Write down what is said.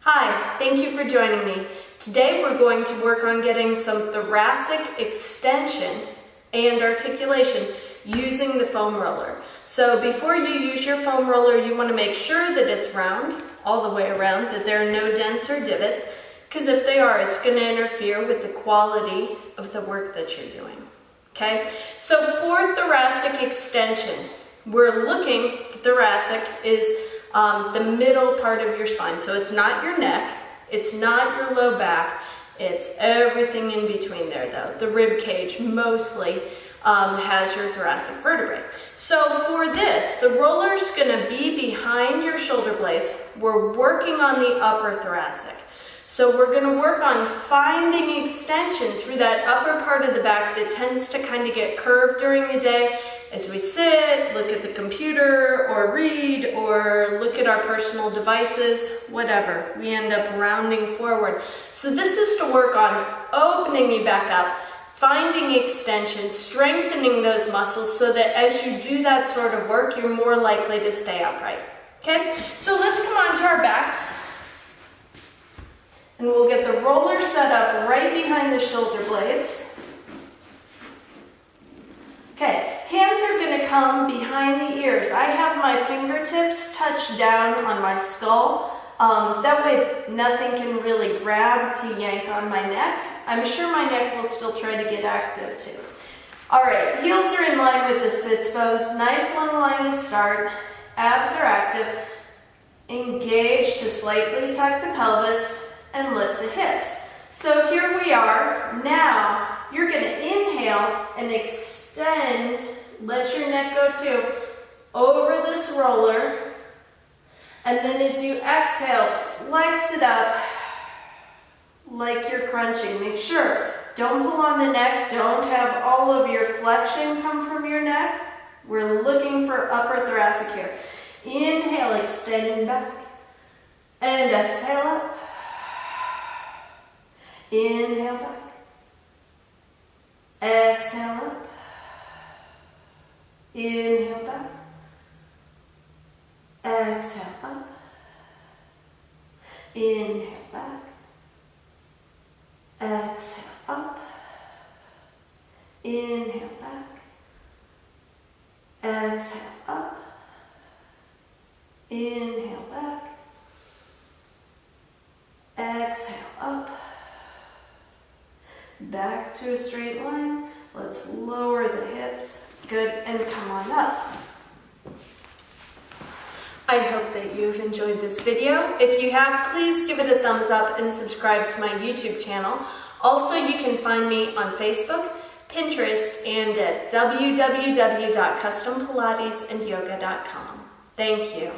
Hi, thank you for joining me. Today we're going to work on getting some thoracic extension and articulation using the foam roller. So before you use your foam roller, you want to make sure that it's round, all the way around, that there are no dents or divots, because if they are, it's going to interfere with the quality of the work that you're doing. Okay, so for thoracic extension, we're looking, thoracic is the middle part of your spine. So it's not your neck, it's not your low back, it's everything in between there though. The rib cage mostly has your thoracic vertebrae. So for this, the roller's gonna be behind your shoulder blades. We're working on the upper thoracic. So we're gonna work on finding extension through that upper part of the back that tends to kind of get curved during the day as we sit, look at the computer, or read, or look at our personal devices, whatever. We end up rounding forward. So this is to work on opening you back up, finding extension, strengthening those muscles so that as you do that sort of work, you're more likely to stay upright. Okay, so let's come on to our backs. And we'll get the roller set up right behind the shoulder blades. Okay, hands are going to come behind the ears. I have my fingertips touched down on my skull. That way nothing can really grab to yank on my neck. I'm sure my neck will still try to get active too. All right, heels are in line with the sits bones. Nice long line to start. Abs are active. Engage to slightly tuck the pelvis and lift the hips. So here we are. Now you're going to inhale and extend, let your neck go too, over this roller. And then as you exhale, flex it up like you're crunching. Make sure, don't pull on the neck, don't have all of your flexion come from your neck. We're looking for upper thoracic here. Inhale, extending back, and exhale up. Inhale back. Exhale up. Inhale back. Exhale up. Inhale back. Exhale up. Inhale back. Exhale up. Inhale back. Exhale up. Back to a straight line. Let's lower the hips. Good, and come on up. I hope that you've enjoyed this video. If you have, please give it a thumbs up and subscribe to my YouTube channel. Also, you can find me on Facebook, Pinterest, and at www.custompilatesandyoga.com. Thank you.